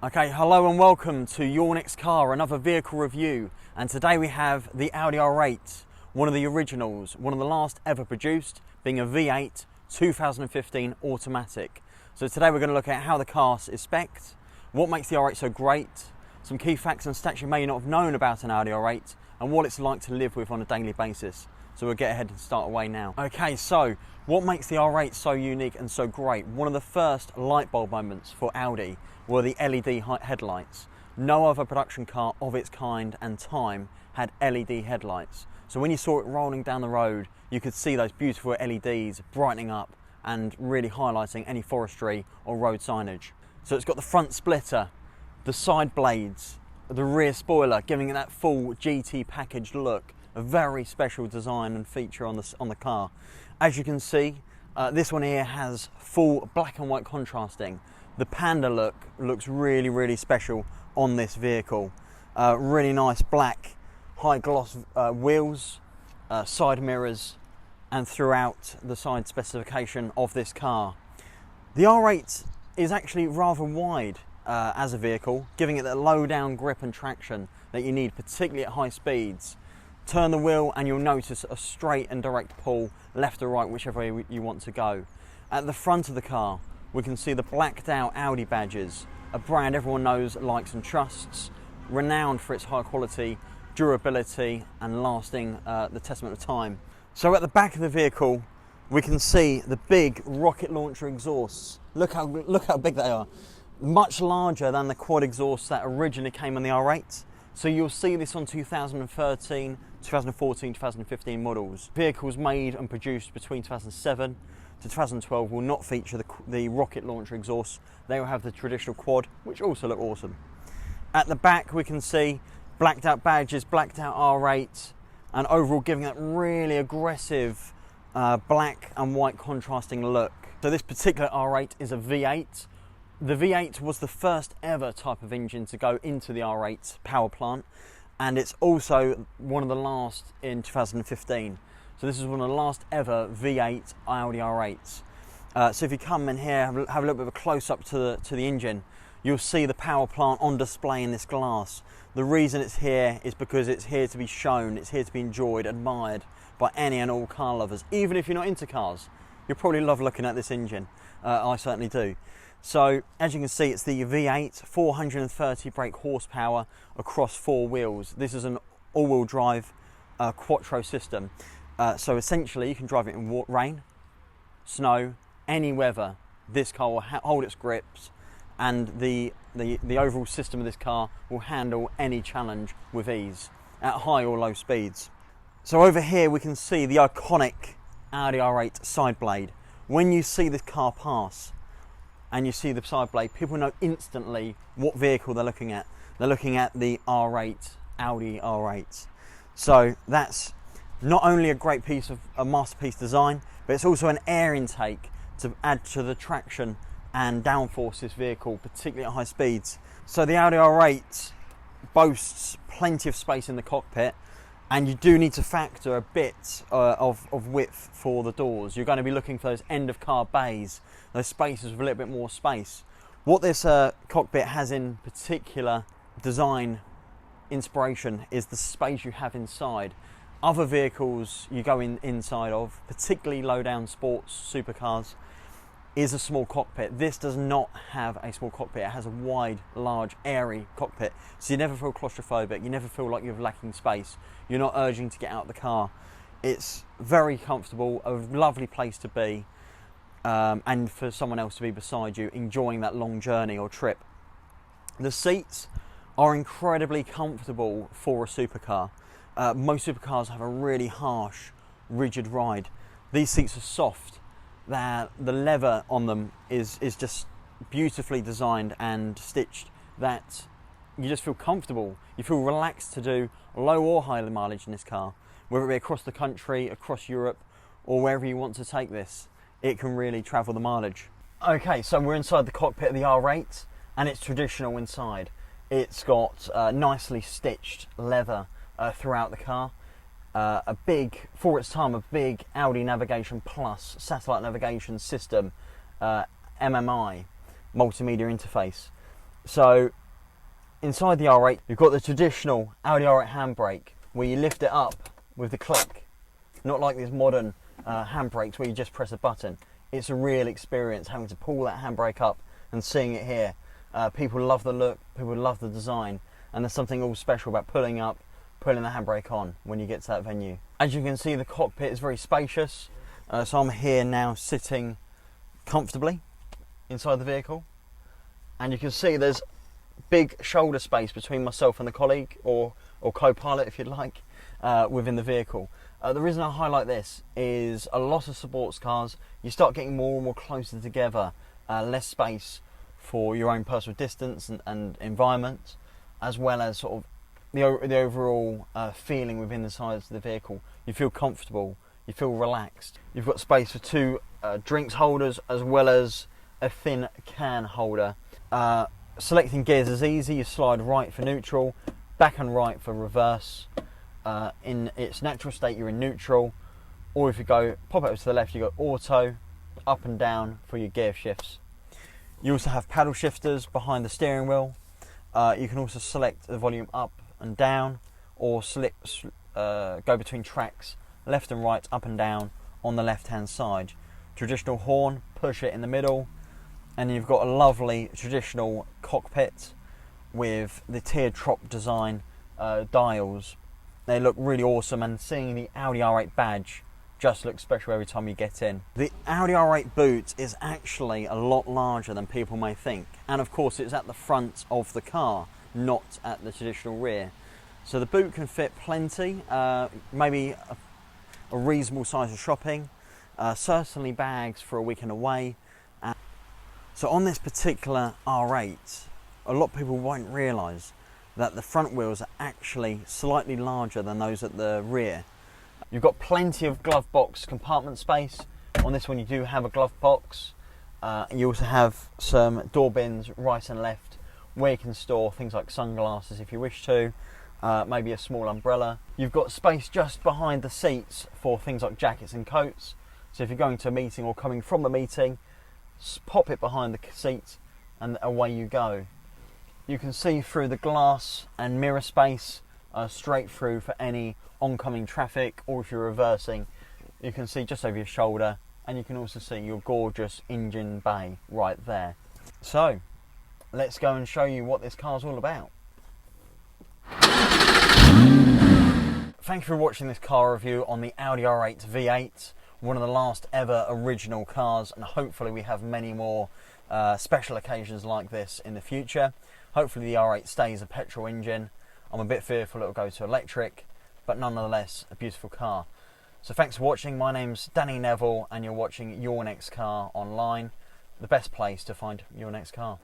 Okay, hello and welcome to Your Next Car, another vehicle review. And today we have the Audi R8, one of the originals, one of the last ever produced, being a V8 2015 automatic. So today we're going to look at how the car is spec'd, what makes the R8 so great, some key facts and stats you may not have known about an Audi R8, and what it's like to live with on a daily basis. So we'll get ahead and start away now. Okay, so what makes the R8 so unique and so great? One of the first light bulb moments for Audi were the LED headlights. No other production car of its kind and time had LED headlights. So when you saw it rolling down the road, you could see those beautiful LEDs brightening up and really highlighting any forestry or road signage. So it's got the front splitter, the side blades, the rear spoiler, giving it that full GT packaged look. A very special design and feature on the car. As you can see, this one here has full black and white contrasting. The Panda look looks really special on this vehicle. Really nice black high gloss wheels, side mirrors, and throughout the side specification of this car. The R8 is actually rather wide as a vehicle, giving it the low down grip and traction that you need, particularly at high speeds. Turn the wheel and you'll notice a straight and direct pull left or right, whichever way you want to go. At the front of the car, we can see the blacked out Audi badges, a brand everyone knows, likes and trusts, renowned for its high quality, durability and lasting the testament of time. So at the back of the vehicle, we can see the big rocket launcher exhausts. Look how big they are. Much larger than the quad exhausts that originally came on the R8. So you'll see this on 2013, 2014, 2015 models. Vehicles made and produced between 2007 to 2012 will not feature the rocket launcher exhaust. They will have the traditional quad, which also look awesome. At the back we can see blacked out badges, blacked out R8, and overall giving that really aggressive black and white contrasting look. So this particular R8 is a V8. The V8 was the first ever type of engine to go into the R8 power plant, and it's also one of the last in 2015. So this is one of the last ever V8 Audi R8s. So if you come in here, have a little bit of a close up to the engine, you'll see the power plant on display in this glass. The reason it's here is because it's here to be shown, it's here to be enjoyed, admired by any and all car lovers. Even if you're not into cars, you'll probably love looking at this engine. I certainly do. So as you can see, it's the V8, 430 brake horsepower across four wheels. This is an all-wheel drive quattro system. So essentially you can drive it in rain, snow, any weather. This car will hold its grips, and the overall system of this car will handle any challenge with ease at high or low speeds. So over here we can see the iconic Audi R8 side blade. When you see this car pass, and you see the side blade, people know instantly what vehicle they're looking at. They're looking at the R8, Audi R8. So that's not only a great piece of a masterpiece design, but it's also an air intake to add to the traction and downforce this vehicle, particularly at high speeds. So the Audi R8 boasts plenty of space in the cockpit, and you do need to factor a bit of width for the doors. You're going to be looking for those end of car bays, those spaces with a little bit more space. What this cockpit has in particular design inspiration is the space you have inside. Other vehicles you go inside of, particularly low down sports supercars, is a small cockpit. This does not have a small cockpit. It has a wide, large, airy cockpit. So you never feel claustrophobic, you never feel like you're lacking space. You're not urging to get out of the car. It's very comfortable, a lovely place to be, and for someone else to be beside you, enjoying that long journey or trip. The seats are incredibly comfortable for a supercar. Most supercars have a really harsh, rigid ride. These seats are soft. The leather on them is just beautifully designed and stitched, that you just feel comfortable. You feel relaxed to do low or high mileage in this car, whether it be across the country, across Europe, or wherever you want to take this. It can really travel the mileage. Okay, so we're inside the cockpit of the R8, and it's traditional inside. It's got nicely stitched leather throughout the car. A big, for its time, a big Audi Navigation Plus satellite navigation system, MMI, multimedia interface. So inside the R8, you've got the traditional Audi R8 handbrake where you lift it up with the click, not like these modern handbrakes where you just press a button. It's a real experience having to pull that handbrake up and seeing it here. People love the look, people love the design, and there's something all special about pulling the handbrake on when you get to that venue. As you can see, the cockpit is very spacious, so I'm here now sitting comfortably inside the vehicle, and you can see there's big shoulder space between myself and the colleague or co-pilot, if you'd like, within the vehicle. The reason I highlight this is a lot of sports cars, you start getting more and more closer together, less space for your own personal distance and environment, as well as sort of the overall feeling within the sides of the vehicle. You feel comfortable, you feel relaxed. You've got space for two drinks holders as well as a thin can holder. Selecting gears is easy. You slide right for neutral, back and right for reverse. In its natural state you're in neutral, or if you go pop it over to the left you go auto, up and down for your gear shifts. You also have paddle shifters behind the steering wheel. You can also select the volume up and down, or go between tracks left and right, up and down on the left hand side. Traditional horn, push it in the middle, and you've got a lovely traditional cockpit with the teardrop design dials. They look really awesome, and seeing the Audi R8 badge just looks special every time you get in. The Audi R8 boot is actually a lot larger than people may think, and of course it's at the front of the car, not at the traditional rear. So the boot can fit plenty, maybe a reasonable size of shopping, certainly bags for a weekend away. So on this particular R8, a lot of people won't realise that the front wheels are actually slightly larger than those at the rear. You've got plenty of glove box compartment space. On this one you do have a glove box. You also have some door bins right and left where you can store things like sunglasses if you wish to, maybe a small umbrella. You've got space just behind the seats for things like jackets and coats. So if you're going to a meeting or coming from a meeting, pop it behind the seat and away you go. You can see through the glass and mirror space straight through for any oncoming traffic, or if you're reversing you can see just over your shoulder, and you can also see your gorgeous engine bay right there. So let's go and show you what this car's all about. Thank you for watching this car review on the Audi R8 V8, one of the last ever original cars, and hopefully we have many more special occasions like this in the future. Hopefully the R8 stays a petrol engine. I'm a bit fearful it'll go to electric, but nonetheless a beautiful car. So thanks for watching. My name's Danny Neville and you're watching Your Next Car Online, the best place to find your next car.